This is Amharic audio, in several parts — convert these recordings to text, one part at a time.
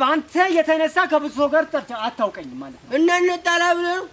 በአንተ የተነሳ ከብዙ ሰው ጋር አታውቀኝም ማለት ነው እና እንጣላ ብለህ ነው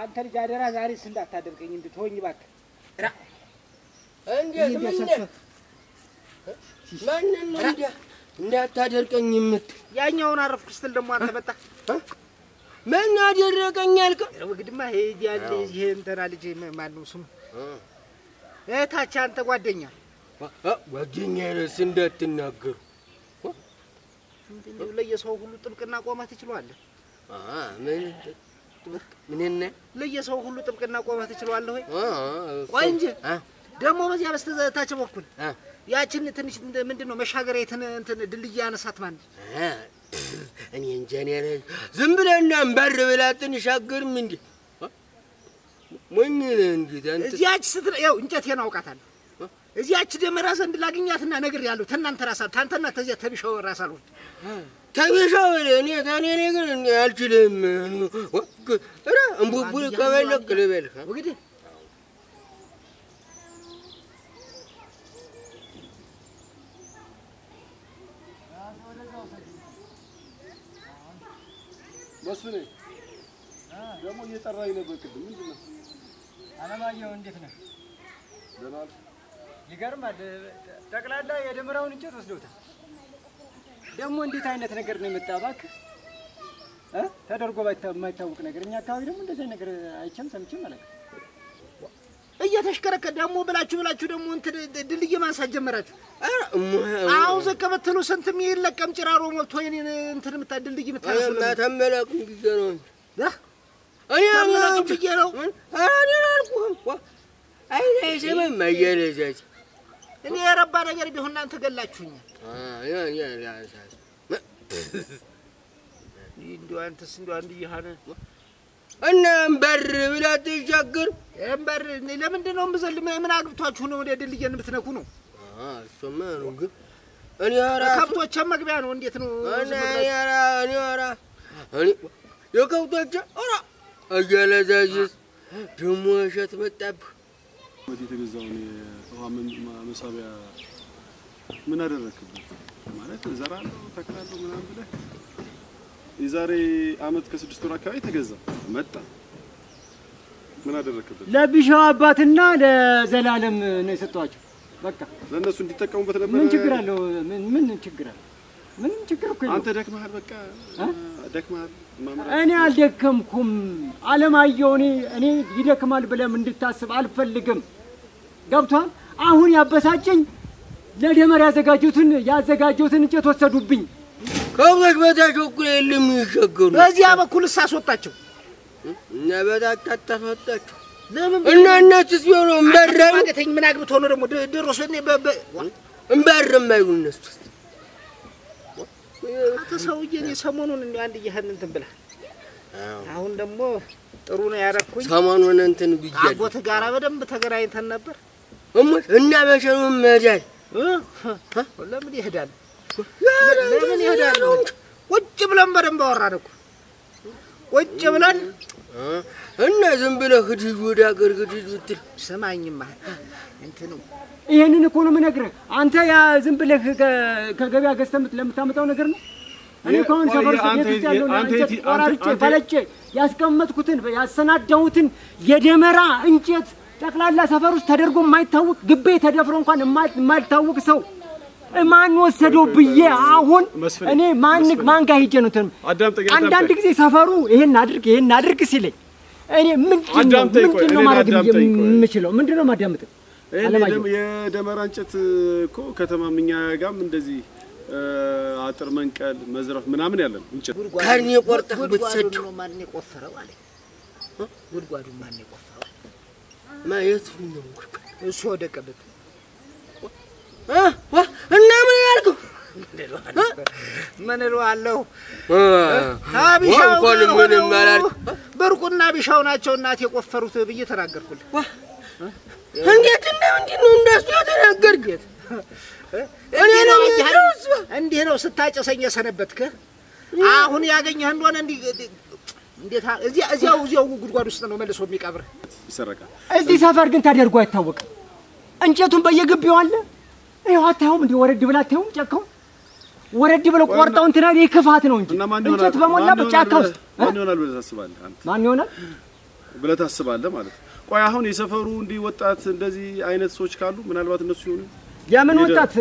አንተ ጃደራ ዛሬ እንዳታደርቀኝ እንድትሆኝ ባክ እንዴት ማንንም እንዳታደርቀኝ የምት ያኛውን አረፍኩ ስትል ደግሞ አንተ መጣ ማን አደረቀኝ አልከ ወግድማ ሄድ ያለ ይሄ እንተና ልጅ ማን ነው ስሙ እታች አንተ ጓደኛ ጓደኛዬስ እንዳትናገሩ እንዴ ለየሰው ሁሉ ጥብቅና ቆማት ይችላል ምንነ ለየሰው ሁሉ ጥብቅና ቆማት ይችላል ወይ ቆይ እንጂ ደሞ በዚያ በስተታች በኩል ያችን ትንሽ ምንድነው መሻገሪያ እንትን ድልድይ ያነሳት ማን እኔ ኢንጂነር ዝም ብለና እንበር ብላትን ሻገርም እንዴ ሞኝ እንዴ አንተ እዚያች ስትለው እንጨቴን አውቃታለሁ እዚያች ደመራ ዘንድ ላግኛትና ነገር ያለው ተናንተ ራሳት ታንተና ተዚያ ተብሻው ራሳሉ ተብሻው እኔ ታኔ ነገር አልችልም እራ እንቡቡል ከበለክ ልበልህ ወግዲ መስፍኔ ደግሞ እየጠራኝ ነበር ቅድም ምንድነው አለማየሁ እንዴት ነህ ደናል ይገርማል ጠቅላላ የደመራውን እንጨት ወስደውታል ደግሞ እንዴት አይነት ነገር ነው የመጣባክ ተደርጎ ባይታወቅ ነገር እኛ አካባቢ ደግሞ እንደዚህ ነገር አይቻም ሰምቼም ማለት እየተሽከረከ ደግሞ ብላችሁ ደግሞ እንትን ድልድይ ማንሳት ጀመራችሁ አው ዘከበተሉ ስንት የሚለቀም ጭራሮ ሞልቶ የኔን እንትን ድልድይ ምታነሱ ተመለክ ቢገነው እኔ አምላክ ቢገነው አኔ አልኩህ አይ ሰማይ ማየለዛች እኔ የረባ ነገር ቢሆን እናንተ ገላችሁኛል ያ እንዲው አንተስ እንዲው አንድ ይሃነ እና እንበር ብላ ተሻገር እንበር ለምንድን ነው ምዘል ምን አግብቷችሁ ነው ወደ ድልድይን ብትነኩ ነው እሱማ ነው ግን እኔ አራ ከብቶች መግቢያ ነው እንዴት ነው እኔ አራ የከብቶች አራ አያለዛጅስ ደሞ እሸት መጣብህ ወዲ ተገዛውን ውሃ መሳቢያ ምን አደረክበት ማለት ዘራለው ተከላለው ምናምን ብለህ የዛሬ አመት ከ6 ወር አካባቢ ተገዛ መጣ ምን አደረክበት ለቢሻው አባትና ለዘላለም ነው የሰጣቸው በቃ ለነሱ እንዲጠቀሙበት ነበር ምን ችግር አለው ምን ችግር አለው ምንም ችግር እኮ አንተ ደክመሃል በቃ ደክመሃል እኔ አልደከምኩም አለማየሁ እኔ ይደክማል ብለም እንድታስብ አልፈልግም ገብቷል አሁን ያበሳጨኝ ለደመር ያዘጋጁትን እንጨት ወሰዱብኝ ከወሽ በታቸው እኮ የለም ይሸገሩ በዚያ በኩል ሳስወጣቸው እና በታች አጣፈጣቸው ለምን እና እናትስ ቢሆን እንበረም ማገተኝ ምን አግብቶ ነው ደግሞ ድሮስ እኔ እንበረም አይሉንስ አተሰውዬ እኔ ሰሞኑን እንደ አንድ ይሄን እንትን ብላ አሁን ደግሞ ጥሩ ነው ያረኩኝ ሰሞኑን እንትን ብዬ አጎት ጋራ በደንብ ተገራይተን ነበር እና መሸኑ መዳይ ለምን ይሄዳል ቁጭ ብለን በደንብ አወራን እኮ ቁጭ ብለን እና ዝም ብለህ ሂድ ወደ አገር ሂድ ብትል ስማኝማ እንትኑ ይሄንን እኮ ነው የምነግርህ። አንተ ያ ዝም ብለህ ከገበያ ገዝተህ ለምታመጣው ነገር ነው። እኔ እኮ አሁን ሰፈር ውስጥ ያለው አንተ ባለጭ ያስቀመጥኩትን ያሰናዳሁትን የደመራ እንጨት ጠቅላላ ሰፈር ውስጥ ተደርጎ የማይታወቅ ግቤ ተደፍሮ እንኳን የማይታወቅ ሰው ማን ወሰደው ብዬ አሁን እኔ ማን ጋር ሄጄ ነው አንዳንድ ጊዜ ሰፈሩ ይሄን አድርግ ሲለኝ እኔ ምንድነው ማድረግ የምችለው? ምንድነው ማዳመጥ? የደመራ እንጨት እኮ ከተማምኛ ጋም እንደዚህ አጥር መንቀል መዝረፍ ምናምን ያለን እንጨት ካርኒ ቆርጠህ ብትሰድ ማን የቆፈረው አለ ጉድጓዱ ማን የቆፈረው ማየቱ ነው እሱ ወደቀበት እና ምን ያልከው ምን እለዋለሁ ታቢሻው እንኳን ምንም አላልኩ ብርቁና ቢሻው ናቸው እናት የቆፈሩት ብዬ ተናገርኩልህ እንዴት ነው እንደሱ ተናገርኩት እኔ ነው እንዴ ነው ስታጨሰኝ የሰነበትከ አሁን ያገኘህ እንደሆነ እንዴት እዚያው ጉድጓድ ውስጥ ነው መልሶ የሚቀብር ይሰረቃል። እዚህ ሰፈር ግን ተደርጎ አይታወቅም። እንጨቱን በየግቢው አለ። ይሄው አታዩም እንዴ? ወረድ ብላ አታዩም? ጫካው ወረድ ብለው ቆርጠው እንትና የክፋት ነው እንጂ እንጨት በሞላ በጫካው ውስጥ ማን ይሆናል ብለህ ታስባለህ? አንተ ማን ይሆናል ብለህ ታስባለህ ማለት ቆይ አሁን የሰፈሩ እንዲህ ወጣት እንደዚህ አይነት ሰዎች ካሉ ምናልባት እነሱ ይሆኑ ያምን ወጣት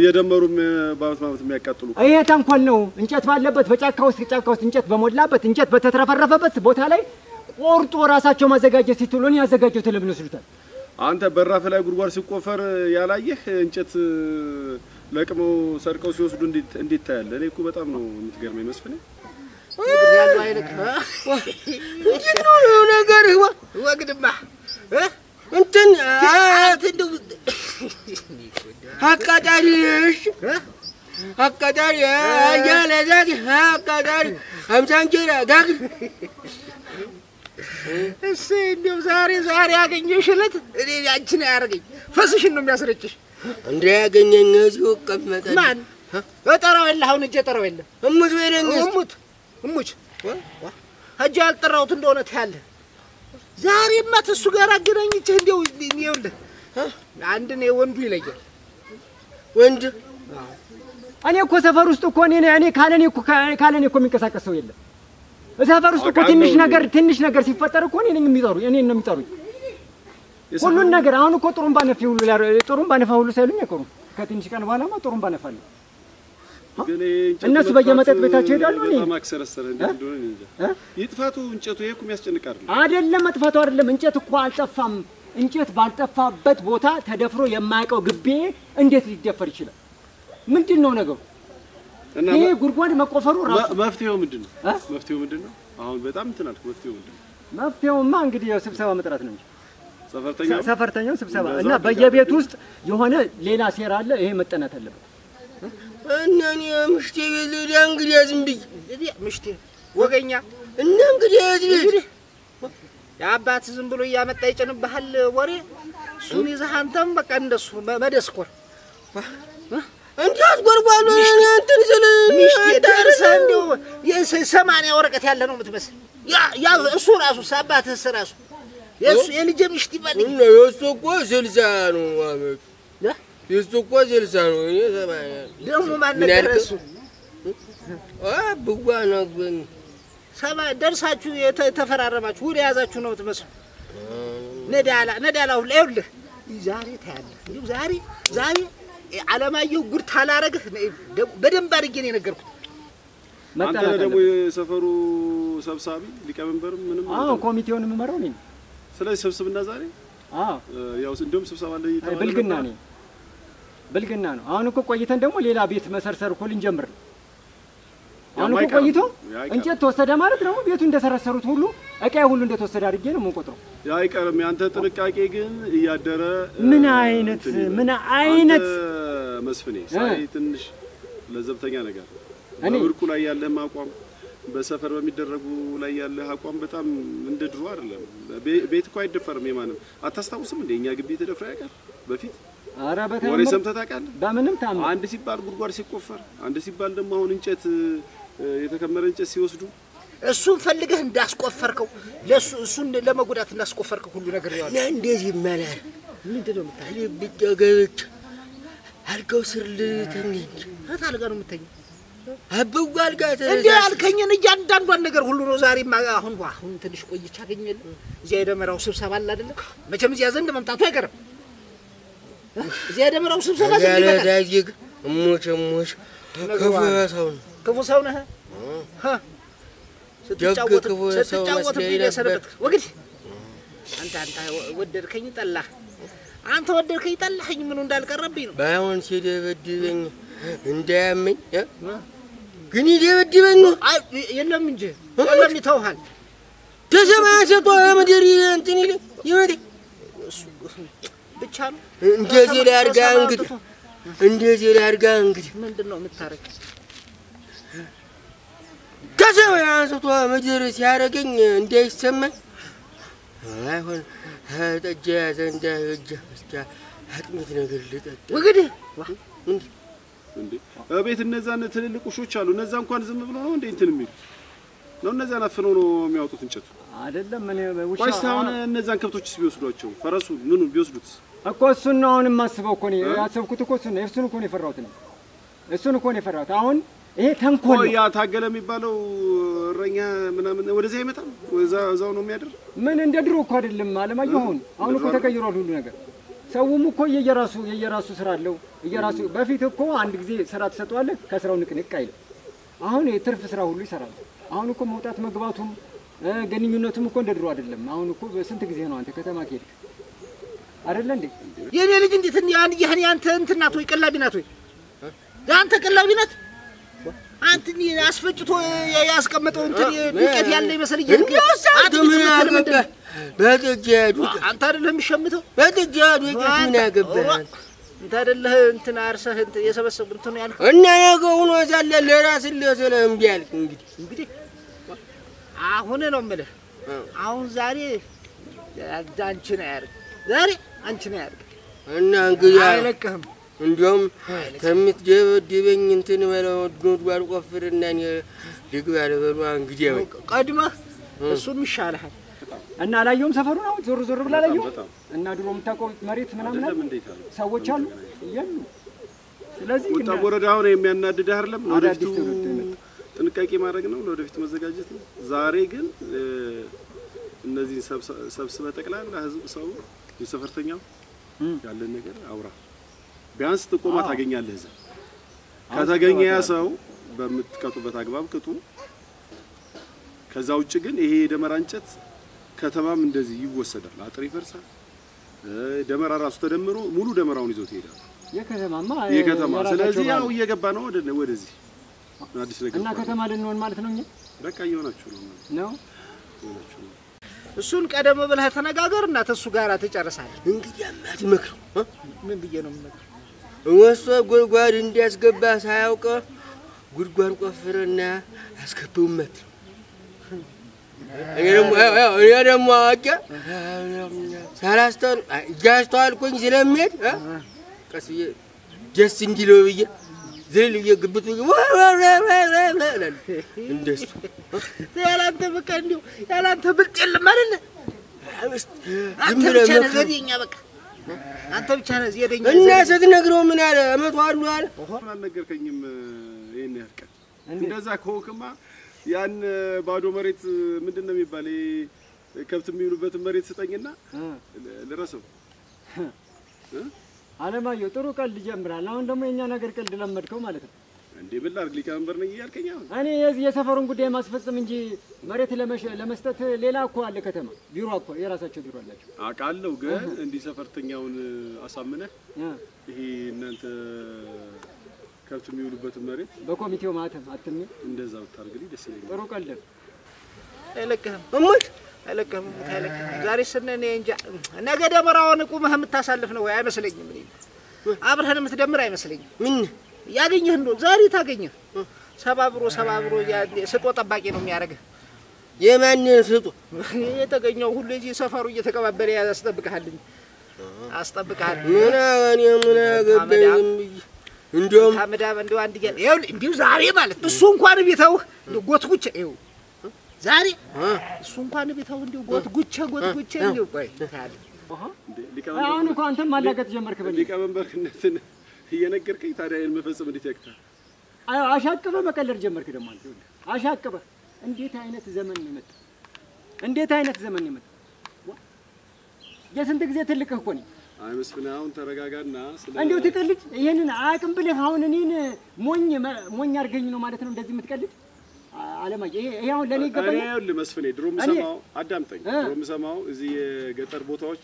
የደመሩም ባውት ማለት የሚያቃጥሉ ይሄ ተንኮል ነው። እንጨት ባለበት በጫካ ውስጥ እንጨት በሞላበት እንጨት በተትረፈረፈበት ቦታ ላይ ቆርጦ ራሳቸው ማዘጋጀት ሲጥሉን ያዘጋጀው ተለብሎ ይስሉታል። አንተ በራፍ ላይ ጉድጓድ ሲቆፈር ያላየህ እንጨት ለቅመው ሰርቀው ሲወስዱ እንዴት ታያለህ? እኔ እኮ በጣም ነው የምትገርመኝ መስፍኔ። ያለው አይልክ እንዴት ነው ነገር ወግድማ እንትን እንደው አቃጣሪሽ አቃጣሪ ያለዛት አቃጣሪ አምሳንጀራ ዳግ እሺ እንደው ዛሬ ያገኘሽለት እኔ አንቺን ያርገኝ ፈስሽን ነው የሚያስረጭሽ እንዴ ያገኘኝ እዚሁ ቀመጠ ማን እጠራው የለ አሁን እጄ ጠራው የለ እሙት ወይኔ እሙት እጄ አልጠራውት እንደሆነ ታያለ ዛሬማ ተሱ ጋር አገናኝቼ እንደው ይኸውልህ አንድ ነው ወንዱ ይለያል ወንድ እኔ እኮ ሰፈር ውስጥ እኮ እኔ ካለኔ እኮ የሚንቀሳቀስ ሰው የለም። ሰፈር ውስጥ እኮ ትንሽ ነገር ሲፈጠር እኮ እኔን ነው የሚጠሩኝ ሁሉን ነገር። አሁን እኮ ጥሩምባ ነፋ ሁሉ ሳይሉኝ አይቀሩም። ከትንሽ ቀን በኋላማ ጥሩምባ ነፋለሁ። እነሱ በየመጠጥ ቤታቸው ሄዳሉ። እኔ ማክሰረሰረ እንደሆነ እንጃ ይጥፋቱ እንጨቱ ይሄ እኮ የሚያስጨንቃር አይደለም። መጥፋቱ አይደለም እንጨት እኮ አልጠፋም። እንጨት ባልጠፋበት ቦታ ተደፍሮ የማያውቀው ግቤ እንዴት ሊደፈር ይችላል? ምንድነው ነገሩ? ይሄ ጉድጓድ መቆፈሩ ራሱ መፍትሄው ምንድነው? አሁን በጣም እንትን አልኩ። መፍትሄው ምንድነው? መፍትሄውማ እንግዲህ ስብሰባ መጥራት ነው እንጂ ሰፈርተኛው ስብሰባ እና በየቤት ውስጥ የሆነ ሌላ ሴራ አለ። ይሄ መጠናት አለበት። እና እኔ ምሽቴ ቤት እንግዲህ ዝም ብዬ ምሽቴ ወገኛ እና እንግዲህ የአባት ዝም ብሎ እያመጣ ይጭንብሃል ወሬ እሱን ይዘህ አንተም በቃ እንደሱ መደስኮር እንዴት ጎርጓሉ እንትን ስለ ምሽቴ ደርሰህ እንደው የ80 ወረቀት ያለ ነው የምትመስል ያ እሱ ራሱ አባትህ ራሱ የልጄ ምሽት ይባልኝ የእሱ እኮ 60 ነው አመት የእሱ እኮ 60 ነው። እኔ 80 ደግሞ ማን ነገር እሱ ብዋ ነግበኝ ደርሳችሁ የተፈራረማችሁ ወደ ያዛችሁ ነው የምትመስሉ። ነዳላው ይኸውልህ ዛሬ ታያለህ። እንዴው ዛሬ አለማየሁ ጉድ ታላረግህ በደንብ አድርጌ ነው የነገርኩት። አንተ ደግሞ የሰፈሩ ሰብሳቢ ሊቀመንበርም ምንም ኮሚቴውን የምመራው ነኝ። ስለዚህ ስብስብና ዛሬ ያው እንደውም ስብሰባ ላይ ብልግና ነው። አሁን እኮ ቆይተን ደግሞ ሌላ ቤት መሰርሰር እኮ ልንጀምር ነው። አሁን እኮ ቆይቶ እንጨት ተወሰደ ማለት ነው ቤቱ እንደሰረሰሩት ሁሉ እቃዬ ሁሉ እንደተወሰደ አድርጌ ነው የምንቆጥረው። ያ አይቀርም። ያንተ ጥንቃቄ ግን እያደረ ምን አይነት መስፍኔ ሳይ ትንሽ ለዘብተኛ ነገር በብርቁ ላይ ያለህ አቋም በሰፈር በሚደረጉ ላይ ያለህ አቋም በጣም እንደ ድሮ አይደለም። ቤት እኮ አይደፈርም። የማንም አታስታውስም እንዴ? እኛ ግቢ ተደፍራ ያውቃል በፊት? አረ በተለይ ወሬ ሰምተህ ታውቃለህ? በምንም ታም አንድ ሲባል ጉድጓድ ሲቆፈር፣ አንድ ሲባል ደግሞ አሁን እንጨት የተከመረ እንጨት ሲወስዱ እሱን ፈልገህ እንዳስቆፈርከው ለሱ እሱን ለመጉዳት እንዳስቆፈርከው ሁሉ ነገር ያለው እንደዚህ ይመላል ምንድነው የምታየው? ልብጨገች አልከው ስር ልተኝ አታልጋ ነው የምተኛው አበው አልጋ እንዴ አልከኝን እያንዳንዷን ነገር ሁሉ ነው ዛሬ አሁን ትንሽ ቆይቼ አገኘል እዚያ የደመራው ስብሰባ አለ አይደል መቼም እዚያ ዘንድ መምጣቱ አይቀርም እዚያ የደመራው ስብሰባ ዘንድ ይመጣል እሞች ክፉ ሰው ነህ ስትጫወት በየሰነበት ወግድ አንተ ወደድከኝ ጠላህ አንተ ወደድከኝ ጠላህኝ ምኑ እንዳልቀረብኝ ነው ባይሆን ሲደበድበኝ እንዳያመኝ ግን ይደበድበኝ የለም እንጂ የለም ይተውሃል ተሰማሰቶ ምድር እንትን ይመጣ ብቻ ነው እንደዚህ ላርጋ እንግዲህ ምንድነው የምታረግ ተሰማሰቶ ምድር ሲያረገኝ እንዳይሰማኝ አይሆን ጠጅ ያዘንዳ እጅ እስኪ አጥሚት ነገር ልጠጣ ወግድ እንዴ አቤት እነዛን ትልልቅ ውሾች አሉ እነዛ እንኳን ዝም ብሎ ነው እንዴ እንትን የሚሉት ነው እነዛን አፍነው ነው የሚያወጡት እንጨት አይደለም እኔ ውሻ ወይስ እነዛን ከብቶችስ ቢወስዷቸው ፈረሱ ምኑ ቢወስዱት እኮ እሱን ነው አሁን የማስበው እኮ ነው ያሰብኩት እኮ እሱን እኮ ነው የፈራሁት ነው እሱን እኮ ነው የፈራሁት አሁን ይሄ ተንኮል ያ ታገለ የሚባለው እረኛ ምናምን ወደዚህ አይመጣም እዛው ነው የሚያድር ምን እንደ ድሮ እኮ አይደለም አለማየሁ አሁን እኮ ተቀይሯል ሁሉ ነገር ሰውም እኮ የየራሱ ስራ አለው የየራሱ በፊት እኮ አንድ ጊዜ ስራ ተሰጥቷል ከስራው ንቅንቅ አይልም አሁን የትርፍ ስራ ሁሉ ይሰራል አሁን እኮ መውጣት መግባቱም ግንኙነቱም እኮ እንደ ድሮ አይደለም አሁን እኮ በስንት ጊዜ ነው አንተ ከተማ ከሄድክ አይደል እንዴ የኔ ልጅ እንዴት ያን ያንተ እንትናት ወይ ቀላቢናት ወይ ያንተ ቀላቢናት አንተኒ አስፈጭቶ ያስቀመጠው እንትን ዱቄት ያለ ይመስል በጥጃዱ አንተ አይደለም የሚሸምተው በጥጃዱ ምን ያገባህ አንተ አይደለህ እንትን አርሰህ የሰበሰብ እንትን ያልከው እና ያገው ነው ያለ ለራስ ለሰለም ቢያልክ እንግዲህ አሁን ነው የምልህ አሁን ዛሬ አንቺን ያርግ ዛሬ አንቺን ያርግ እና እንግዲህ አይለቅህም እንደውም ከምትደበድበኝ እንትን በለው ዱድጓድ ቆፍርና እኔ ልግባ ለበሉ እንግዲህ ቀድመህ እሱም ይሻልሃል እና አላየሁም ሰፈሩን አሁን ዞር ብላ አላየሁም እና ድሮ የምታውቀው መሬት ምናምን ሰዎች አሉ ይያሉ ስለዚህ ወጣ ወረዳው ነው የሚያናድድ አይደለም ወደፊቱ ጥንቃቄ ማድረግ ነው ለወደፊት መዘጋጀት ነው ዛሬ ግን እነዚህ ሰብስበ ጠቅላላ ህዝብ ሰው የሰፈርተኛው ያለ ነገር አውራ ቢያንስ ጥቆማ ታገኛለህ እዛ ከተገኘ ያ ሰው በመትቀጡበት አግባብ ቅጡ ከዛ ውጭ ግን ይሄ ደመራ እንጨት ከተማም እንደዚህ ይወሰዳል አጥር ይፈርሳል ደመራ ራሱ ተደምሮ ሙሉ ደመራውን ይዞት ይሄዳል የከተማ ስለዚህ ያው እየገባ ነው ወደዚህ አዲስ ነገር እና ከተማ ልንሆን ማለት ነው በቃ እየሆናችሁ ነው እሱን ቀደም ብለህ ተነጋገርና ተሱ ጋራ ተጨርሳለህ እንግዲህ አትመክረው ምን ብዬ ነው የምነግርህ ወሰ ጉድጓድ እንዲያስገባ ሳያውቅ ጉድጓድ ቆፍረና አስገባውመት እኔ ደግሞ አውቄ ሳላስተውል እያስተዋልኩኝ ስለሚሄድ ቀስ ደስ እንዲለው ብዬ ዝል ይግብቱ እንደሱ ያላንተ በቃ እንዲው ያላንተ ብልጥ የለም አይደል አንተ ብቻ ነገርኛ በቃ አንተ ብቻ ነህ የደኛ እና ስትነግረው ምን አለ አመቷሉ አለ አልነገርከኝም ይሄን ያልቀን እንደዛ ኮክማ ያን ባዶ መሬት ምንድነው የሚባል ከብት የሚውሉበት መሬት ስጠኝና ለራስው አለማየሁ ጥሩ ቀልድ ጀምራል አሁን ደግሞ የኛ ነገር ቀልድ ለመድከው ማለት ነው እንዴ ብላ አርግሊ ካምበር ነኝ ያልከኝ እኔ የሰፈሩን ጉዳይ ማስፈጸም እንጂ መሬት ለመስጠት ሌላ እኮ አለ ከተማ ቢሮ እኮ የራሳቸው ቢሮ አላቸው አቃለው ግን እንዲ ሰፈርተኛውን አሳምነህ ይሄ እናንተ ከብት የሚውሉበት መሬት በኮሚቴው ማተም አትሚ እንደዛው ታርግሊ ደስ ይላል ጥሩ ቀልድ አይለከም እሙት አይለከም ዛሬ ስነኔ እንጃ ነገ ደመራውን ቁመህ የምታሳልፍ ነው አይመስለኝም አብርሃን የምትደምር አይመስለኝም ምን ያገኘህ እንደው ዛሬ ታገኘህ ሰባብሮ ስጦ ጠባቂ ነው የሚያረጋህ የማን ስጦ የተገኘው ሁሉ እዚህ ሰፈሩ እየተቀባበለ ያስጠብቀሃል ምን አገባኝ እንደውም ታመዳብ እንደው አንድ ይኸው እንዲው ዛሬ ማለት እሱ እንኳን ቢተው ጎትጉች ይኸው ዛሬ እሱ እንኳን ቤታው እንዲው ጎትጉቼ እንዲው ቆይ ታያለ አሁን እኮ አንተም ማላገጥ ጀመርክ በል ሊቀመንበርነትን እየነገርከኝ ታዲያ የምፈጽም እንዴት ያክታል አሻቅበ መቀለር ጀመርክ ደግሞ አንተ አሻቅበ እንዴት አይነት ዘመን ነው መጣ እንዴት አይነት ዘመን ነው መጣ የስንት ጊዜ ትልቅ እኮ ነው አይመስልም አሁን ተረጋጋና እንዴው ትቀልድ ይሄንን አቅም ብለህ አሁን እኔን ሞኝ አርገኝ ነው ማለት ነው እንደዚህ የምትቀልድ አለማዬ ይሄ አሁን ለኔ ገባኝ እኔ መስፍኔ ድሮም ሰማው አዳምጠኝ ድሮም ሰማው እዚህ የገጠር ቦታዎች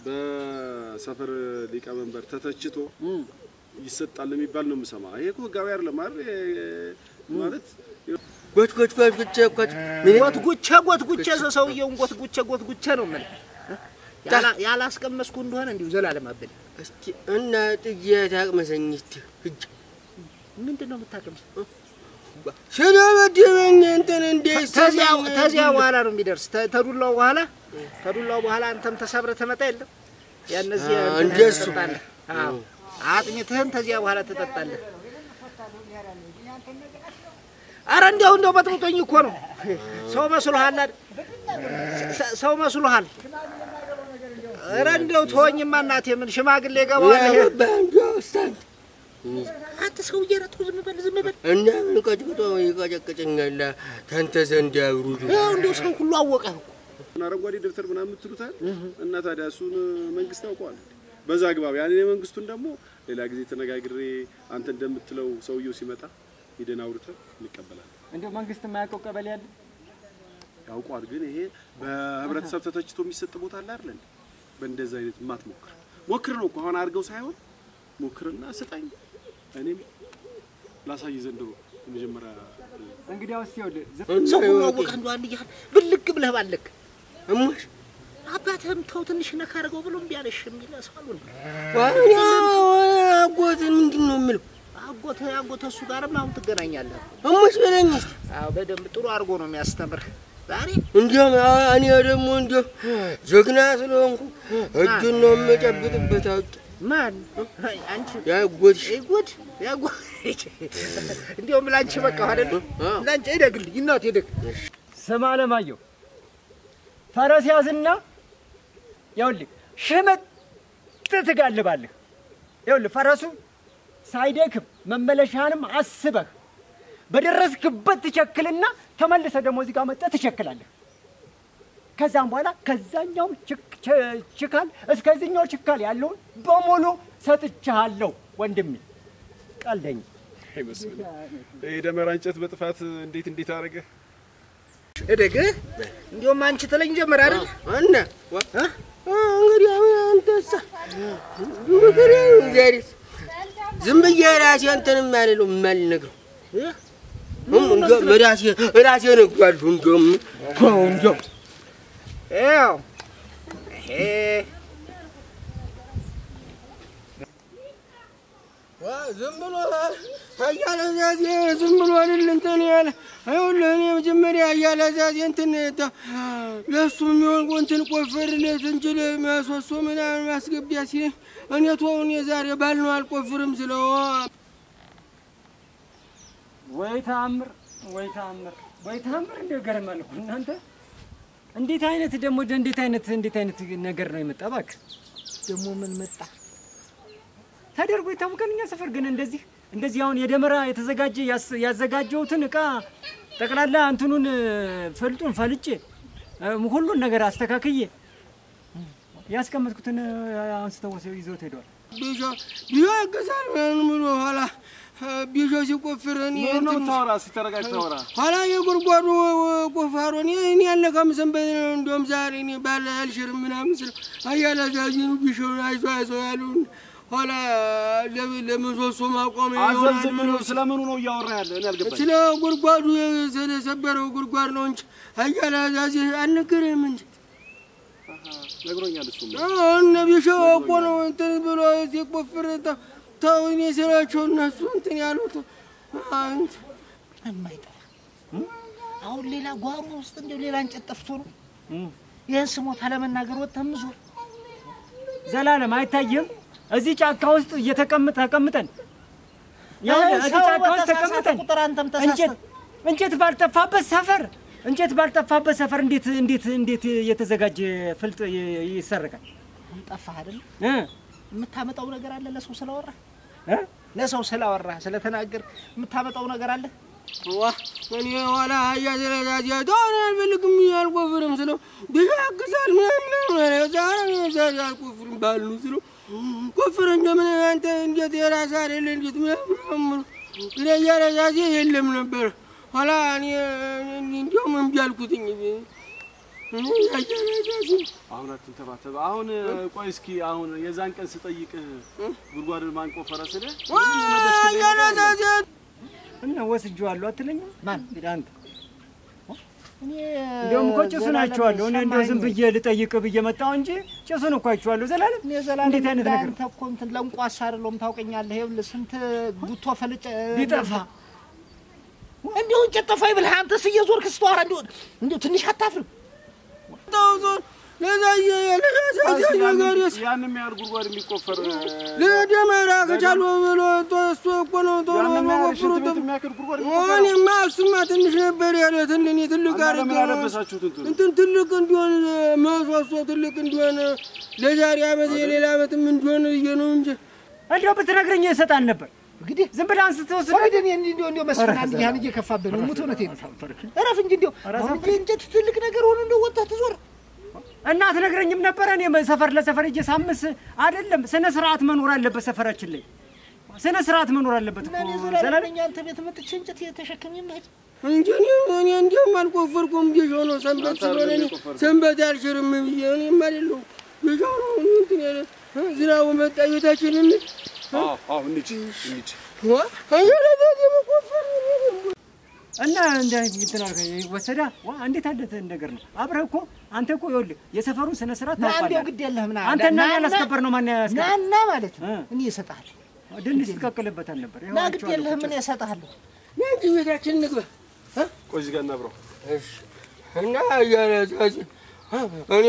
በሰፈር ሊቀመንበር ተተችቶ ይሰጣል የሚባል ነው የምሰማው ይሄ እኮ ጋር አይደለም ማለት ጎትጉቼ ሰውየውን ጎትጉቼ ነው ማለት ያላስቀመስኩ እንደሆነ እንዲው ዘላለም አበል እስቲ እና ጥያት አቅመሰኝ እስቲ እጅ ምንድነው የምታቀምስ ስለበደኝ እንትን እንዴት ተዚያ በኋላ ነው የሚደርስ ተዱላው በኋላ አንተም ተሰብረ ተመጣ የለም ያነዚህ እንደሱ አዎ አጥሚትህን ተዚያ በኋላ ተጠጣለህ አረ እንደው በጥብጦኝ እኮ ነው ሰው መስሎሃል ሰው መስሎሃል አረ እንደው ተወኝማ እናቴ ምን ሽማግሌ ገባዋለህ ባንጆስታን አንተ ሰው እየረጡ ዝም በል እና ምን ቀጭቅጦ ይቀጨቅጨኛል ታንተ ዘንድ ያብሩዱ እንደው ሰው ሁሉ አወቀህ እና አረንጓዴ ደብተር ምናምን የምትሉታል እና ታዲያ እሱን መንግስት ያውቀዋል በዛ ግባብ ያኔ መንግስቱን ደግሞ ሌላ ጊዜ ተነጋግሬ አንተ እንደምትለው ሰውየው ሲመጣ ሄደን አውርተን እንቀበላለን እንደው መንግስት የማያውቀው ቀበሌ ያለ ያውቀዋል ግን ይሄ በህብረተሰብ ተተችቶ የሚሰጥ ቦታ አለ አይደል በእንደዛ አይነት ሞክር ነው አሁን አርገው ሳይሆን ሞክርና ስጠኝ እኔም ላሳይ ዘንድሮ መጀመሪያ እንግዲህ አውስ ይወደ ሰው ሁሉ አወቀህ እንደው አንድ ይያል ብልክ ብለህ ባለክ እሙሽ አባትህም ተው ትንሽ ነካ አርገው ብሎ እምቢያለሽ የሚል ሰው ዋኛ አጎት ምንድነው የምለው አጎት እሱ ጋርም አሁን ትገናኛለህ እሙሽ በለኝ አዎ በደንብ ጥሩ አርጎ ነው የሚያስተምርህ ዛሬ እንዲያም እኔ ደግሞ እንዲያው ጀግና ስለሆንኩ እጁን ነው የምጨብጥበት አውጥ ማን አንቺ ያጎት እንዲያው ምላንቺ በቃ አይደል ላንቺ ይደግልኝ እናት ይደግ ስማ አለማየሁ ፈረስ ያዝና ይኸውልህ ሽመጥ ትጋልባለህ ይኸውልህ ፈረሱ ሳይደክም መመለሻንም አስበህ በደረስክበት ትቸክልና ተመልሰህ ደግሞ እዚህ ጋር መጥተህ ትቸክላለህ ከዛም በኋላ ከዛኛው ችካል እስከዚህኛው ችካል ያለውን በሙሉ ሰጥቻለሁ ወንድሜ ቀልደኝ አይመስልም ይሄ ደመራ እንጨት በጥፋት እንዴት አረገ እደግ እንዲያውም አንቺ ተለኝ ጀመር አይደል እና እንግዲህ አንተሳ ወገሬው ዛሬስ ዝም ብዬ ራሴ አንተንም ማለት ነው እንደው ራሴ ነግሯል እንደው ያው ዝም ብሎ አያለዛዜ ዝም ብሎ አይደል እንትን ያለ አይውልህ እኔ መጀመሪያ አያለዛዜ እንትን ለሱ የሚሆን እንትን ቆፍርለት እንጂ ለማስወሶ ምናምን ማስገቢያ ሲል እኔ ተወውን የዛሬ ባል ነው አልቆፍርም ስለው ወይ ታምር እንደገርመን እኮ እናንተ እንዴት አይነት ነገር ነው የመጣ እባክህ ደግሞ ምን መጣ ተደርጎ ይታወቃል እኛ ሰፈር ግን እንደዚህ አሁን የደመራ የተዘጋጀ ያዘጋጀውትን እቃ ጠቅላላ አንተኑን ፈልጡን ፈልጬ ሁሉን ነገር አስተካክዬ ያስቀመጥኩትን አንስተው ይዘውት ሄዷል ቢሾ ያገዛል ምን ሙሉ ኋላ ቢሾ ሲቆፍረን ነው ታወራ ሲተረጋግ ታወራ ኋላ የጉርጓዱ ቆፋሮን እኔ ያለካም ሰንበት እንደውም ዛሬ እኔ ባለ አልሽር ምናምን ስለ አያላ ዛዚኑ ቢሾ አይዞ ያሉን ኋላ ለምንሶሶ ማቆም ስለምኑ ነው ያወራ ያለ እኔ አልገባኝ ስለ ጉርጓዱ ስለሰበረው ጉርጓድ ነው እንጂ አያላ ዛዚ አልነገረም እንጂ ነግሮኛል እሱ እና ቢሾ እኮ ነው እንትን ብሎ ሲቆፍር ታውኔ ስራቸው እነሱ እንትን ያሉት አንተ የማይጠፋ አሁን ሌላ ጓሮ ውስጥ እንደው ሌላ እንጨት ጠፍቶ ነው ይሄን ስሞታ ለመናገር ወጣምዞ ዘላለም አይታየም እዚህ ጫካ ውስጥ ተቀምጠን ያው እዚህ ጫካ ውስጥ ተቀምጠን እንጨት ባልጠፋበት ሰፈር እንጨት ባልጠፋበት ሰፈር እንዴት የተዘጋጀ ፍልጥ ይሰረቃል? ጠፋህ አይደል? የምታመጣው ነገር አለ ለሰው ስለወራ ለሰው ስላወራ ስለተናገር የምታመጣው ነገር አለ? እኔ ኋላ አያዘራዚያ ዶን አልፈልግም ያልቆፍርም ስለው ቢያግዛል ምናምን ዛሬ አልቆፍርም ባሉ ስለው ቆፍር እንደምን አንተ እንዴት የራስህ አይደል እንዴት ምናምን ለያራዚ የለም ነበር ኋላ እኔ እንደውም እምቢ አልኩትኝ አሁን አትንተባተብ አሁን ቆይ እስኪ አሁን የዛን ቀን ስጠይቅህ ጉድጓድን ማን ቆፈረ ስለ ያራዚ እና ወስጄዋለሁ አትለኝም? ማን አንተ? እንደውም እኮ ጭሱን አይቼዋለሁ። እኔ እንደው ዝም ብዬ ልጠይቅ ብዬ መጣሁ እንጂ ጭሱን እኮ አይቼዋለሁ። ዘላለም እንዴት አይነት ነገር አንተ እኮ እንትን ለንቋሳ አይደለም ታውቀኛለህ። ይኸውልህ ስንት ጉቶ ፈልጭ ቢጠፋ እንደው እንጨት ጠፋ ይብልህ አንተስ እየዞርክ ስትዋራ እንደው ትንሽ አታፍርም? ታውዞር ለዛየ ለዛየ ያንም ያር ጉድጓድ የሚቆፈር ለደመራ ከቻሉ ብሎ ተወስቶ እኮ ነው ተወፍሩት የሚያክል ጉድጓድ እኔማ እሱማ ትንሽ ነበር ያለት እንደኔ ትልቅ አረጋለሁ እንትን ትልቅ እንዲሆን መስዋዕት ትልቅ እንዲሆን ለዛሬ አመት የሌላ አመትም እንዲሆን ነው እንጂ እንደው ብትነግረኝ እሰጣን ነበር። እንግዲህ ዝም ብለህ አንስተው ወደኔ እንደው መስፍን አንድ ያን እየከፋብህ ነው። ሙት እውነቴን እረፍ እንጂ እንደው እንጨት ትልቅ ነገር ሆኖ እንደው ወጣ ትዞር እና አትነግረኝም ነበር? እኔ ሰፈር ለሰፈር እጄ ሳምስ አይደለም ስነ ስርዓት መኖር አለበት። ሰፈራችን ላይ ስነ ስርዓት መኖር አለበት እኮ ዘላለኛ አንተ ቤት መጥቼ እንጨት የተሸከመኝ ማለት እንጂ እኔ እንደውም አልቆፈርኩም ቢሆን ነው ሰንበት ስለሆነ ሰንበት አልሽርም ብዬ እኔም አይደለሁ ቢሆን ነው እንትን ያለ ዝናቡ መጣ ቤታችንን እንጂ እና እንትን አልከኝ ወሰዳ እንዴት አለተ ነገር ነው። አብረህ እኮ አንተ እኮ ይኸውልህ የሰፈሩን ስነ ስርዓት ታውቃለህ። አንዴው ግድ የለህም ና አንተና ያላስከበር ነው ማን ያስከበር ና ማለት ነው። እኔ እሰጥሃለሁ ድንች ትቀቅልበታል ነበር። ና ግድ የለህም እኔ እሰጥሃለሁ። ነንጂ ቤታችን ንግባ ቆይ እዚህ ጋር እናብረው እና ያለዛዚ እኔ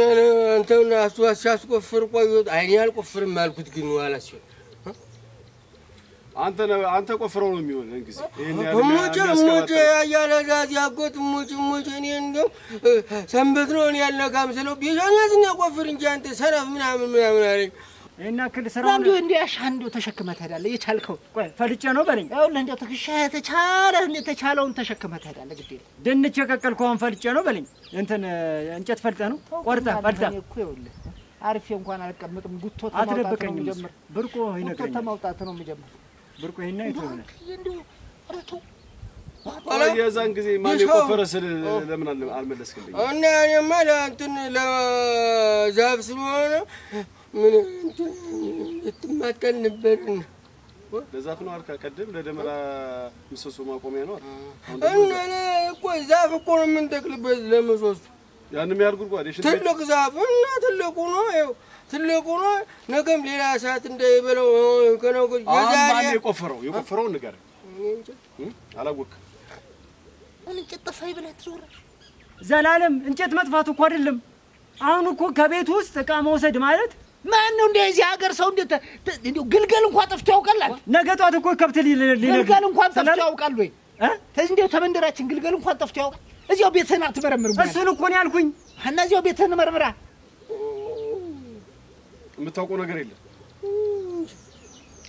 አንተና እሱ ሲያስቆፍር ቆይቶ አይኔ አልቆፍርም አልኩት ግን ዋላሽ አንተ ቆፍረው ነው የሚሆን እንግዲህ ሙጭ ያለዛዚ አጎት ሙጭ እኔ እንደው ሰንበት ነው እኔ ያልነካም ስለው ቢሻኛስ እና ቆፍር እንጂ አንተ ሰረፍ ምናምን አለኝ። እና ክል ስራው እንዴ አሻንዶ ተሸክመህ ትሄዳለህ የቻልከው ቆይ ፈልጬ ነው በለኝ። ይኸውልህ እንደው ትከሻህ የተቻለውን ተሸክመህ ትሄዳለህ ግድ የለም። ድንች የቀቀልከውን ፈልጬ ነው በለኝ። እንትን እንጨት ፈልጠህ ነው ቆርጠህ እኮ ይኸውልህ አሪፍ እንኳን አልቀመጥም ጉቶ አትደብቀኝ ብርቆ ይነገረኝ ጉቶ ተማውጣት ነው የሚጀምር ብርቆ ይሄና ይተውና እንደው አረቱ የዛን ጊዜ ማን የቆፈረ ስለ ለምን አልመለስክልኝ? እና እኔማ ለእንትን ለዛፍ ስለሆነ ምን እንትን ነበር ለዛፍ ነው አልካ ቀደም ለደመራ ምሰሶ ማቆሚያ ነው እና እኮ ዛፍ እኮ ነው የምንተክልበት ለምሰሶ ያንም ያር ጉድጓድ ትልቅ ዛፍ እና ትልቁ ነው ይኸው ትልቁ ነው ነገም ሌላ ሰዓት እንዳይበለው ከነው የዛሬ የቆፈረው ነገር አላወቅ እንጨት ጠፋ ይብለህ ትዞር ዘላለም እንጨት መጥፋቱ እኮ አይደለም። አሁን እኮ ከቤት ውስጥ ዕቃ መውሰድ ማለት ማን ነው እንደዚህ ሀገር ሰው እንደው ግልገል እንኳን ጠፍቶ ያውቃል? ነገ ጧት እኮ ከብት ግልገል እንኳን ጠፍቶ ያውቃል ወይ? እንደው ተመንደራችን ግልገል እንኳን ጠፍቶ ያውቃል? እዚያው ቤትህን አትመረምርም? እሱን እኮ ነው ያልኩኝ። እና እዚያው ቤትህን መርምራ የምታውቀው ነገር የለም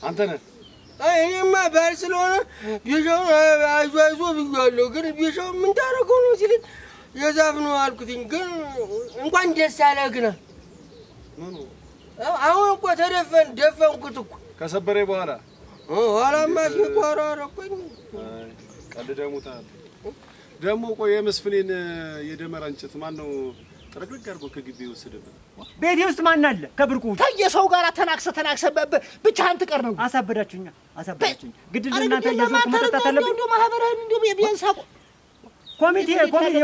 አንተ ነህ። እኔማ ባል ስለሆነ ቢሻው አይዞ ብያለሁ። ግን ቢሻው ምን ታረገው ነው ሲል የዛፍ ነው አልኩትኝ። ግን እንኳን ደስ አለህ ግን አሁን እኮ ደፈንኩት እኮ ከሰበሬ በኋላ ኋላማ ሲቆራ አረኩኝ። ቀልደሙታል ደግሞ ቆይ የመስፍኔን የደመራ እንጨት ማን ነው ጥርግርግ አድርጎ ከግቢ ወሰደበት? ቤቴ ውስጥ ማን አለ ከብርቁ ከየሰው ጋር ተናክሰ ብቻህን ትቀር ነው። አሳበዳችሁኛ ግድል እናንተ እየዞርኩ መጠጣት አለብኝ። እንደው ማህበራን እንደው ቢያንስ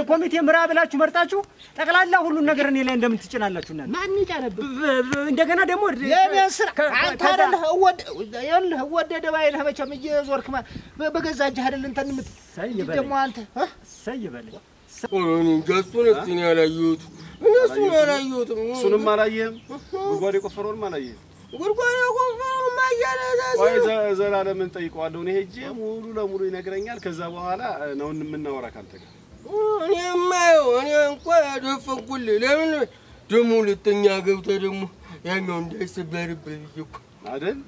ኮሚቴ ምራ ብላችሁ መርጣችሁ ጠቅላላ ሁሉን ነገር እኔ ላይ እንደምን ትጭናላችሁ? እናንተ ማን ይጫነብህ? እንደገና ደግሞ የቤንስራ አንተ አይደለህ ወደ ባይልህ መቼም እየዞርክ በገዛ እጅህ አይደል እንትን ደግሞ አንተ ሰይበለ እኔ ጃስቶንስ እኔ አላየሁትም። እነሱን አላየሁትም። እሱንም አላየህም? ጉድጓድ የቆፈረውንም አላየህም? ጉድጓድ የቆፈረው ማያለዛዝ ወይ ዘላለምን ጠይቀዋለሁ። እኔ ሄጄ ሙሉ ለሙሉ ይነግረኛል። ከዛ በኋላ ነው የምናወራ ካንተ ጋር እኔ እንኳን ደፈንኩልህ። ለምን ደግሞ ሁለተኛ ገብተህ ደግሞ ያኛው እንዳይሰበርብህ ብዬ እኮ አይደል?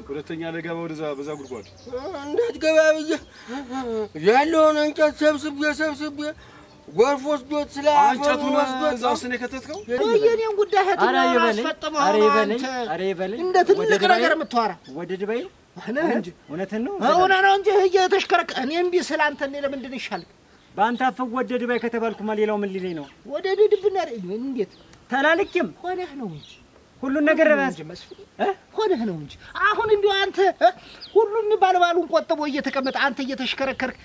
ሁለተኛ ለገባ ወደዛ በዛ ጉድጓድ እንዳትገባ ብዬ ያለውን እንጨት ሰብስቤ ጎርፍ ወስዶት እንጨቱን እዛው ስነ ከተትከው የኔን ጉዳይ ኧረ ይበለኝ እንደ ትልቅ ነገር የምትዋራ ወደ ድባይ እንጂ እውነትን ነው ነው እንጂ እየተሽከረከ እኔም ቢስል አንተ እኔ ለምንድን ይሻልክ? በአንተ አፈው ወደ ድባይ ከተባልኩማ ሌላው ምን ሊለኝ ነው? ወደ ድብና እንዴት ተላልክም ሆነህ ነው እንጂ ሁሉን ነገር ባስ ሆነህ ነው እንጂ አሁን እንዴው አንተ ሁሉን ባልባሉን ቆጥቦ እየተቀመጠ አንተ እየተሽከረከርክ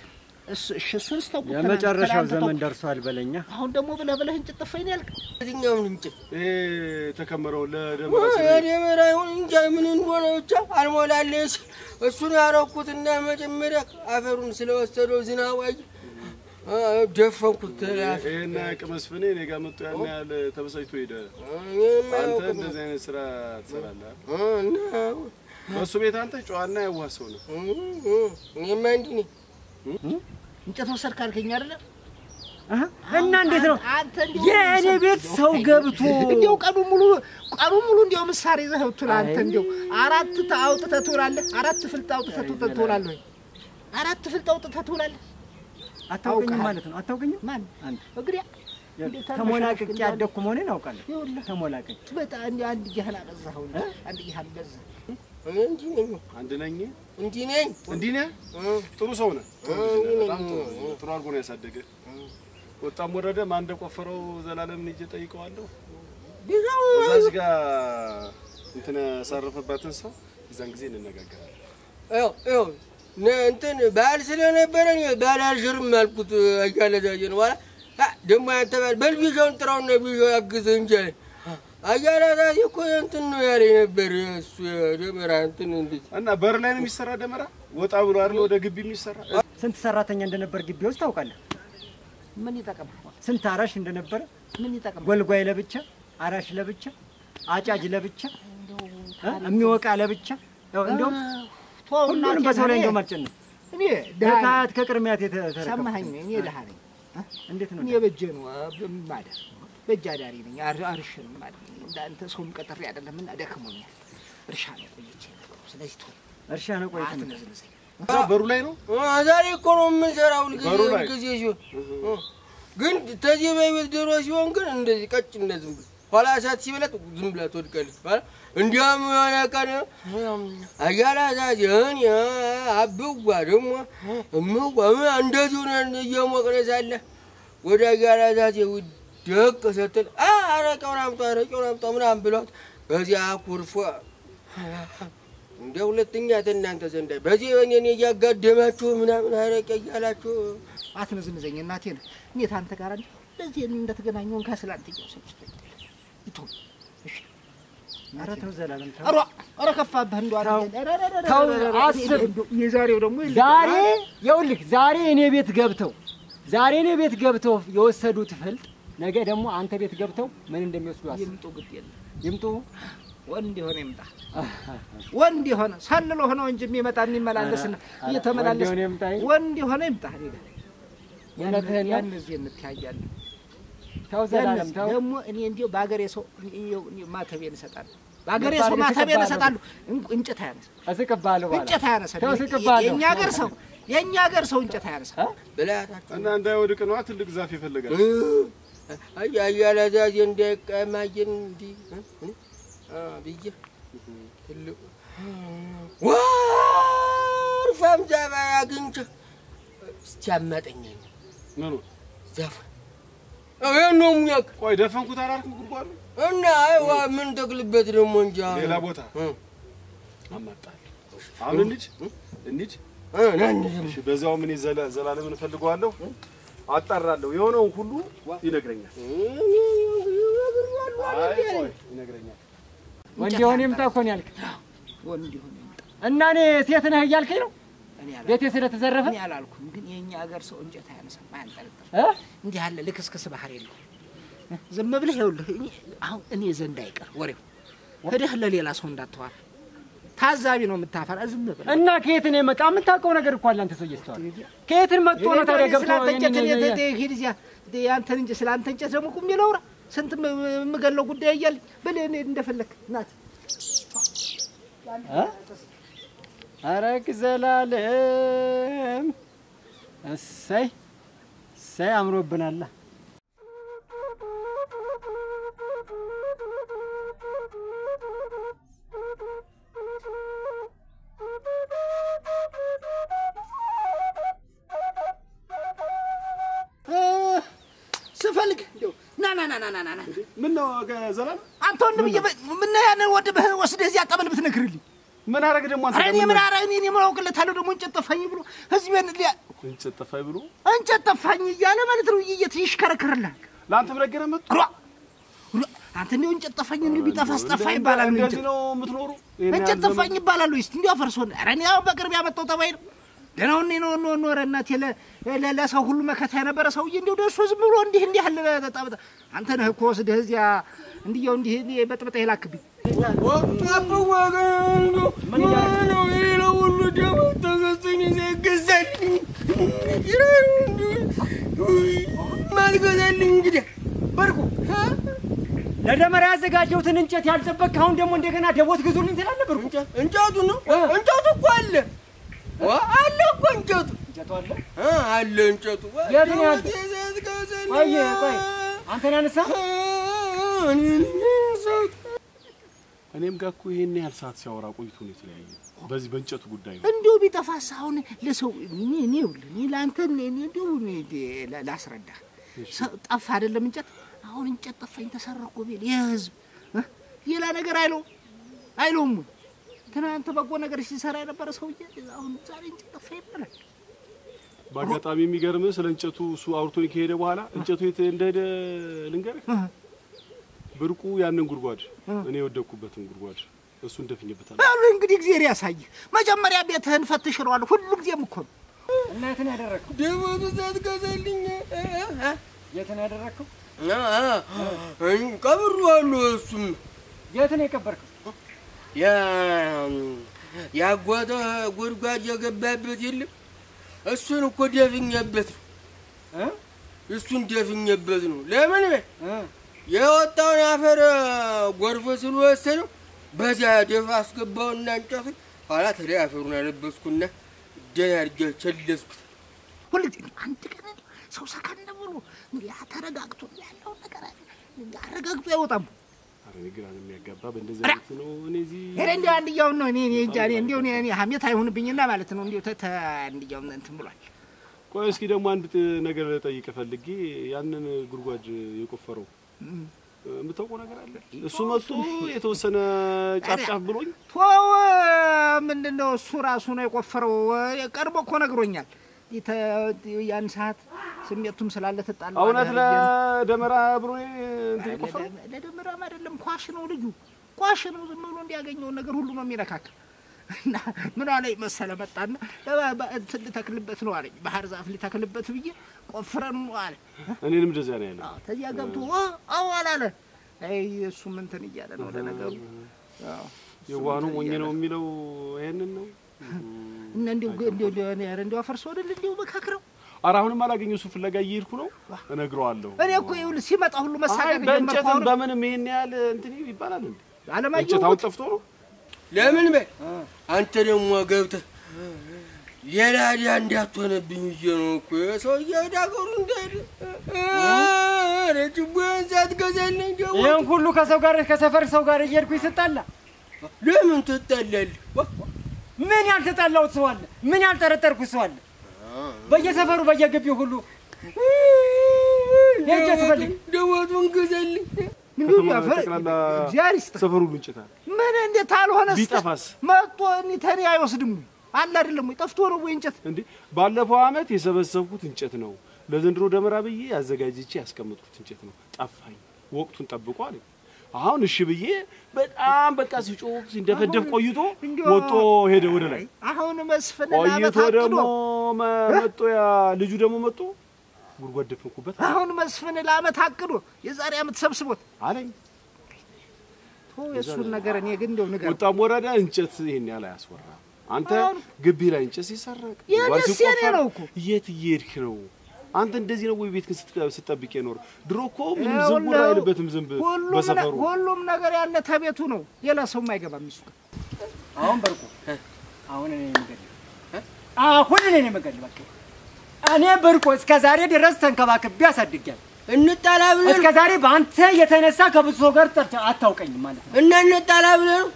እሺ ሱስተው የመጨረሻው ዘመን ደርሷል በለኛ። አሁን ደግሞ ብለህ እንጭት ጠፋኝ ያልክ እዚህኛው እንጭት ተከመረው ለደመራ ለደመራ ይሁን እንጂ ምን እንደሆነ ብቻ አልሞላለስ እሱን ያረኩትና መጀመሪያ አፈሩን ስለወሰደው ዝናዋይ ደፈንኩት እና ቅመስፍኔ እኔ ጋር መጥቶ ያን ያህል ተበሳጭቶ ሄደ። አንተ እንደዚህ አይነት ስራ ትሰራለህ እሱ ቤት አንተ ጨዋና ያዋህ ሰው ነው። እኔማ እንዲህ ነኝ እንጨት ወሰድክ አልከኝ አይደለ? እና እንዴት ነው የኔ ቤት ሰው ገብቶ እንዴው ቀኑ ሙሉ እንዴው ምሳር ይዘህ ትውላለህ አንተ እንዴው አራት አውጥተህ ትውላለህ አራት ፍልጥ አውጥተህ ትውላለህ አራት ፍልጥ አውጥተህ ትውላለህ አታውቀኝ ማለት ነው አታውቀኝ ማን አንተ እግሪያ ተሞላቅቄ ያደኩ መሆኔን አውቃለሁ ተሞላቅቄ በጣም አንድ ጀህና በዛው አንድ ጀህና በዛ አንድ ነኝ እንዲህ ነኝ ጥሩ ሰው ነህ በጣም ጥሩ አድርጎ ነው ያሳደገ ወጣም ወረደ ማን እንደቆፈረው ዘላለም ልጅ ጠይቀዋለሁ እዛስ ጋር እንትን ያሳረፈባትን ሰው እዛን ጊዜ እንነጋገራለን እንትን ባል ስለነበረኝ ባል አልሽርም አልኩት አያለዳጀ ነው ዋላ ደሞ አንተ ባል በልቢጆን ጥራው ነው ቢጆ ያግዝ እንጂ አያለዳ እኮ እንትን ነው ያለኝ ነበር እሱ ደመራ እንትን እንዴት እና በር ላይ ነው የሚሰራ ደመራ ወጣ ብሎ አይደል ወደ ግቢ የሚሰራ ስንት ሰራተኛ እንደነበር ግቢ ውስጥ ታውቃለህ? ምን ይጠቀም ስንት አራሽ እንደነበር ምን ይጠቀም ጎልጓይ ለብቻ አራሽ ለብቻ አጫጅ ለብቻ የሚወቃ ለብቻ እንደው ሁሉንም በሰው ላይ እንደው ማልጨን እኔ ደካት ከቅርሚያት የተተረከ ሰማኸኝ እኔ ደሃ ነኝ እንዴት ነው እኔ በጀ ነው በማዳ በጃዳሪ ነኝ አርሽን ማለት እንዳንተ ሰውም ቀጥሬ አይደለምና ደክሞኛል እርሻ ነው ቆይቼ ስለዚህ እርሻ ነው ቆይቼ በሩ ላይ ነው ዛሬ እኮ ነው የምንሰራው ጊዜ ሲሆን ግን ተዚህ በቤት ድሮ ሲሆን ግን እንደዚህ ቀጭ እንደዚህ ኋላ ሰዓት ሲበላት ዝም ብላ ትወድቃለች ማለት እንዲያም የሆነ ቀን አያላ ዛዚን አብዋ ደግሞ እምዋ እንደዚህ ነው እየሞቀረ ሳለ ወደ አያላ ዛዚ ደቅ ስትል አረቄውን አምጣ ምናምን ብሏት በዚያ ኩርፎ እንደ ሁለተኛ ተናንተ ዘንዳ በዚህ እኔን እያጋደማችሁ ምናምን አረቄ እያላችሁ አትነዝንዘኝ እናቴ ነው እኔ ታንተ ጋር እንደዚህ እንደተገናኘውን ከስላንተኛው ሰብስተ ይቶ እሺ ኧረ ተው ዘላለም ተው ኧረ ከፋብህ እንደው ተው አስብ የዛሬው ደግሞ ዛሬ ይኸውልህ ዛሬ እኔ ቤት ገብተው የወሰዱት ፍልጥ ነገ ደግሞ አንተ ቤት ገብተው ምን እንደሚወስዱ አስብ ይምጡ ግድ የለም ይምጡ ወንድ ሆነ ይምጣ ወንድ ሆነ ሳልሎ ሆነ እንጂ የሚመላለስና እየተመላለስ ወንድ ሆነ ይምጣ ያን እዚህ እንታያለን ተው ዘላለም ተው ደግሞ እኔ እንዲው ባገሬ ሰው ማተቤን እሰጣለሁ ባገሬ ሰው ማተቤን እሰጣለሁ እንጨት ያነሳ እስቅባለሁ ባላ እንጨት ያነሳ ተው እስቅባለሁ የኛ ሀገር ሰው እንጨት ያነሳ በላታችሁ እና እንዳይወድቅ ነው ትልቅ ዛፍ ይፈልጋል አያላ ዛዚ እንደቀማየን እንዲ ብዬ ትልቁ ወርፋም ዛባ አግኝቼ እስቲያመጠኝ ምኑ ዛፍ ነው ሙያክ ቆይ ደፈንኩት አላልኩም ጉድጓዱ እና አይዋ ምን ተክልበት ደግሞ እንጂ ሌላ ቦታ አማጣል አሁን እንሂድ እሺ በዛው ምን ዘላለምን ፈልገዋለሁ አጣራለሁ የሆነው ሁሉ ይነግረኛል ይነግረኛል ወንድ ሆነ ይምጣ እኮ ነው ያልክ ወንድ ሆነ እና እኔ ሴት ነህ እያልከኝ ነው ቤቴ ስለተዘረፈ እኔ አላልኩም ግን የኛ ሀገር ሰው እንጨት አያነሳም ማንጠልጥል እንዲህ ያለ ልክስክስ ባህር የለው ዝም ብለህ ይኸውልህ አሁን እኔ ዘንድ አይቀር ወሬው ሄደህ ለሌላ ሰው እንዳትዋል ታዛቢ ነው የምታፈራ ዝም ብለህ እና ከየት ነው የመጣ የምታውቀው ነገር እኮ አለ አንተ ሰው እየስተዋል ከየት መጥቶ ነው ታዲያ ገብቶ ሂድ እዚያ ያንተን እንጂ ስላንተ እንጨት ደግሞ ቁም ይለውራ ስንት የምገለው ጉዳይ እያለ በል እኔ እንደፈለክ ናት አረግ ዘላለም እሰይ አምሮብናል ስፈልግ ና ምን ነው ዘላለም አንተ ወንድም ምን ያንን ወድበህ ወስደህ እዚያ ቀበል ብትነግርልኝ ምን አረግ ደግሞ አንተ እኔ ምን አረግ እኔ ማውቅለታለሁ ደግሞ እንጨት ጠፋኝ ብሎ ህዝቤን እንጨት ጠፋኝ ብሎ እንጨት ጠፋኝ እያለ ማለት ነው ይሽከረከረላል ላንተም ነገረ መጥቶ አንተ ነው እንጨት ጠፋኝ እንዴ ቢጠፋስ ጠፋ ይባላል እንደዚህ ነው የምትኖሩ እንጨት ጠፋኝ ይባላል ወይስ እንዴ አፈርሶን አረ እኔ አሁን በቅርብ ያመጣው ጠባይ ነው ደናው ነው ኖረናት ለሰው ሁሉ መከታ የነበረ ሰውዬ እንደው ደርሶ ዝም ብሎ እንዲህ ያለ ተጣበጣ አንተ ነህ እኮ ወስደህ እዚያ እንዲያው እንዲህ በጥብጣ ይላክብኝ ወጣው ምን ነው ይለው ሁሉ ደም ተገዝተኝ ዘገዘልኝ ማልገዛልኝ እንግዲህ በርቁ ለደመራ ያዘጋጀውትን እንጨት ያልጠበቅ አሁን ደግሞ እንደገና ደቦት ግዙልኝ ትላለህ በርቁ እንጨቱ ነው እንጨቱ እኮ አለ አለ እኮ እንጨቱ አለ እንጨቱ የት ነው ያለ ቆይ አንተ ነህ ያነሳ እኔም ጋር እኮ ይሄን ያህል ሰዓት ሲያወራ ቆይቶ ነው የተለያየ በዚህ በእንጨቱ ጉዳይ ነው እንዴው ቢጠፋስ አሁን ለሰው እኔ ላንተ እንዴው ላስረዳ ጠፋ አይደለም እንጨት አሁን እንጨት ጠፋኝ ተሰረኩ ቢል የህዝብ ሌላ ነገር አይለውም ትናንት በጎ ነገር ሲሰራ የነበረ ሰውዬ አሁን ዛሬ እንጨት ጠፋ ይባላል በአጋጣሚ የሚገርም ስለ እንጨቱ እሱ አውርቶኝ ከሄደ በኋላ እንጨቱ የት እንደሄደ ልንገርህ ብርቁ ያንን ጉርጓድ እኔ ወደኩበትን ጉርጓድ እሱ እንደፈኝበታል አሉ እንግዲህ እግዚአብሔር ያሳይ መጀመሪያ ቤትህን ፈትሽሯል ሁሉ ጊዜም እኮ እና የት ነው ያደረከው ደሞቱ ሳትገዛልኝ የት ነው ያደረከው ቀብሯል እሱም የት ነው የቀበርከው ያጓተ ጉርጓድ የገባበት የለም እሱን እኮ ደፍኛበት ነው እሱን ደፍኛበት ነው ለምን የወጣውን አፈር ጎርፎ ስለወሰደው በዛ ደፋ አስገባውና እንጨቱ ኋላ ተለይ አፈሩን አለበስኩና ደናርጀ ቸለስኩት ሁሉ አንድ ቀን ሰው ሰከን ብሎ ያተረጋግቶ ያለው ነገር አረጋግጦ ያወጣም አረ ግራ ነው የሚያጋባ በእንደዚህ አይነት ነው እኔዚ እንዴ አንድያው ነው እኔ እንጃኔ እንዴው እኔ ሀሜት አይሆንብኝና ማለት ነው እንዴው አንድያው እንትን ብሏል ቆይ እስኪ ደግሞ አንድ ነገር ጠይቀ ፈልጌ ያንን ጉርጓድ የቆፈረው የምታውቀው ነገር አለ እሱ መጥቶ የተወሰነ ጫፍጫፍ ብሎኝ ተው ምንድነው እሱ ራሱ ነው የቆፈረው ቀርቦ እኮ ነግሮኛል ያን ሰዓት ስሜቱም ስላለ ተጣጣለ አውነት ለደመራ ብሎ እንትን ይቆፈረው ለደመራ አይደለም ኳሽ ነው ልጁ ኳሽ ነው ዝም ብሎ እንዲያገኘው ነገር ሁሉ ነው የሚነካካ እና ምን አለኝ መሰለ መጣና እንትን ልተክልበት ነው አለኝ ባህር ዛፍ ልተክልበት ብዬ ቆፍረን ነው አለ እኔንም እንደዚያ ነው ያለው ተዚያ ገብቶ አዋላለ አይ እሱ ምን እንትን እያለ ነው ለነገሩ የዋኑ ሞኝ ነው የሚለው ይሄንን ነው እና እንደው አፈርሶ አይደል እንደው መካከረው አራሁንም አላገኘው እሱ ፍለጋ እየሄድኩ ነው እነግረዋለሁ እኔ እኮ ይኸውልህ ሲመጣ ሁሉ መሳቀቅ በእንጨት በምንም ይሄን ያህል እንትን ይባላል እንዴ አለማየሁ እንጨታው ጠፍቶ ነው ለምን አንተ ደግሞ ገብተህ የላዲያ እንዳትሆነብኝ ነው እኮ ሰውዬው ዳገሩ እንዳይል ረጅቡን ሳትገዛልኝ ደግሞ ይሄን ሁሉ ከሰው ጋር ከሰፈር ሰው ጋር እየሄድኩ ይስጣላ ለምን ትጣላለህ ምን ያልተጣላውት ሰው አለ ምን ያልጠረጠርኩት ሰው አለ በየሰፈሩ በየግቢው ሁሉ የእንጨት ፈልግ ደወቱን ገዛልኝ ምንድነው ያፈርላላ ጃሪስታ ሰፈሩ እንጨታ ምን እንዴት አልሆነስ ቢጠፋስ መጥቶ እንተሪ አይወስድም አለ አይደለም ወይ ጠፍቶ ነው ወይ እንጨት እንዴ ባለፈው አመት የሰበሰብኩት እንጨት ነው ለዘንድሮ ደመራ ብዬ አዘጋጅቼ ያስቀመጥኩት እንጨት ነው ጠፋኝ ወቅቱን ጠብቆ አለ አሁን እሺ ብዬ በጣም በቃ ሲጮህ ሲንደፈደፍ ቆይቶ ወጦ ሄደ ወደ ላይ አሁን መስፈን ቆይቶ ደግሞ መጥቶ ያ ልጁ ደግሞ መጥቶ ጉርጓድ ደፈንኩበት አሁን መስፈን ለአመት አቅዶ የዛሬ አመት ሰብስቦት አለኝ የሱን ነገር እኔ ግን እንደው ነገር ወጣም ወረዳ እንጨት ይሄን ያለ ያስወራ አንተ ግቢ ላይ እንጨት ሲሰረቅ የደሴኔ ነው እኮ የት እየሄድክ ነው አንተ እንደዚህ ነው ወይ ቤትክን ስትጠብቅ የኖር ድሮ እኮ ምንም ዝንብ አይልበትም ዝንብ በሰፈሩ ሁሉም ነገር ያለ ተቤቱ ነው ሌላ ሰው ማይገባም እሱ አሁን በርቁ አሁን እኔ መገድ በቃ እኔ በርቁ እስከ ዛሬ ድረስ ተንከባክቤ አሳድጌያለሁ እንጣላ ብለን እስከ ዛሬ በአንተ የተነሳ ከብዙ ሰው ጋር አታውቀኝም ማለት ነው እና እንጣላ ብለን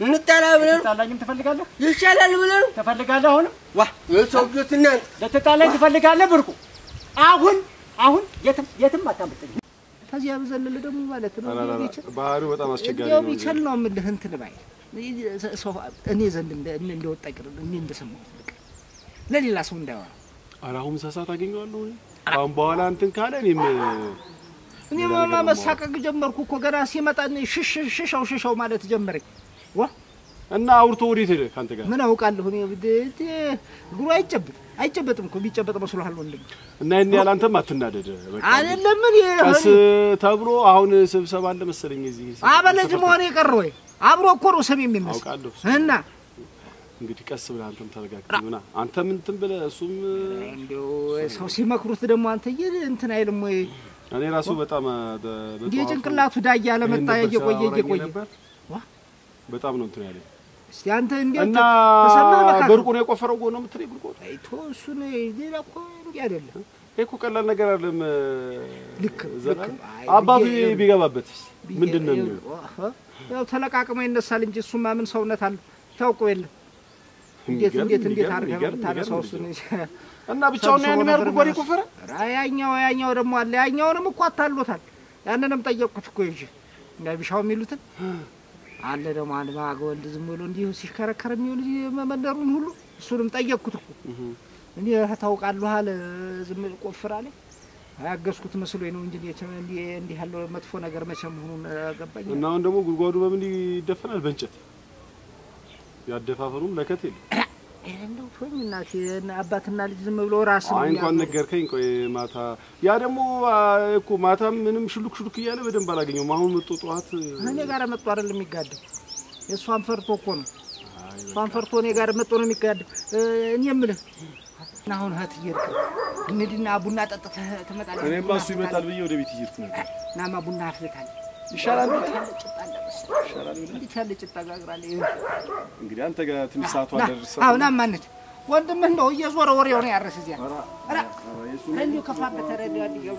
ልትጣላኝም ትፈልጋለህ ይሻላል ብለን ትፈልጋለህ አሁን ዋ የሰው ልጅና ልትጣላኝ ትፈልጋለህ ብርቁ አሁን የትም አታምጥኝ ከዚያ በዘለለ ደግሞ ማለት ነው ባህሪው በጣም አስቸጋሪ ነው ይችል ነው ምልህ እንትን ባይ ሰው እኔ ዘንድ እንደወጣ ይቅር እኔ እንደሰማው ለሌላ ሰው እንዳይወራ አራሁም ሰሳት አገኘዋለሁ አሁን በኋላ እንትን ካለ እኔ መሳቀቅ ጀመርኩ እኮ ገና ሲመጣ ሽሻው ማለት ጀመረኝ ዋ እና አውርቶ ወዴት ሄደ ካንተ ጋር ምን አውቃለሁ እኔ ጉሩ አይጨበጥም እኮ ቢጨበጥ መስሎሃል ወንድም እና እኔ ያላንተም አትናደደ በቃ አይደለም ምን ቀስ ተብሎ አሁን ስብሰባ አለ መሰለኝ እዚህ አበለጅ መሆን የቀረው አብሮ እኮ ነው ሰም የሚመስ እና እንግዲህ ቀስ ብለህ አንተም ተረጋግተህና አንተም እንትን ብለህ እሱም እንደው ሰው ሲመክሩት ደግሞ አንተ እንትን አይልም ወይ እኔ ራሱ በጣም የጭንቅላቱ ዳያ ለመጣ የቆየ በጣም ነው እንትን ያለኝ እስቲ አንተ እንዴት ተሰማህ በርቁ ነው የቆፈረው ጎኖ የምትለኝ ጉርቆ አይቶ እሱ ነው ሌላ እኮ እንዴ አይደለም እኮ ቀላል ነገር አይደለም ልክ አባቱ ቢገባበት ምንድነው ያው ተለቃቅሞ ይነሳል እንጂ እሱማ ምን ሰውነት አለ ታውቀው የለ እንዴት አድርገህ ታነሳው እሱ ነው እና ብቻውን ነው የሚያርጉ ጎሪ ቆፈረ ያኛው ደግሞ አለ ያኛውንም እኮ አታሎታል ያንንም ጠየቅኩት እኮ እንጂ እንዳይብሻው የሚሉትን አለ ደግሞ አንድ ማገወልድ ዝም ብሎ እንዲሁ ሲከረከር የሚሆን መንደሩን ሁሉ እሱንም ጠየቅኩት እኮ እንዴ ታውቃለህ አለ ዝም ብሎ ቆፍራለ አያገስኩት መስሎኝ ነው እንጂ እንዲህ ያለው መጥፎ ነገር መቼም ሆኖ ገባኝ እና አሁን ደግሞ ጉድጓዱ በምን ይደፈናል በእንጨት ያደፋፈሩም ለከት የለም እንደው ፎኝናት አባትና ልጅ ዝም ብሎ ራስ ነው እንኳን ነገርከኝ ቆይ ማታ ያ ደግሞ እኮ ማታም ምንም ሽሉክ እያለ በደንብ አላገኘውም አሁን መጥቶ ጧት እኔ ጋር መጥቶ አይደለም የሚጋደው የሷን ፈርቶ እኮ ነው ሷን ፈርቶ እኔ ጋር መጥቶ ነው የሚጋደው እኔ የምልህ እና አሁን ሀት ይርክ እንዲና ቡና ጠጥተህ ትመጣለህ እኔማ እሱ ይመጣል ብዬ ወደ ቤት ይርኩ ነው ናማ ቡና አፍልታል ይሻላል እንዴት ያለ ጭጣ ጋግራለ እንግዲህ አንተ ጋር ትንሽ ሰዓቱ አደረሰ አሁን ማንት ወንድምህ ነው እየዞረ ወሬው ነው ያረስ እዚያ አራ እንዴ ከፋበት ተረዳድ ይገው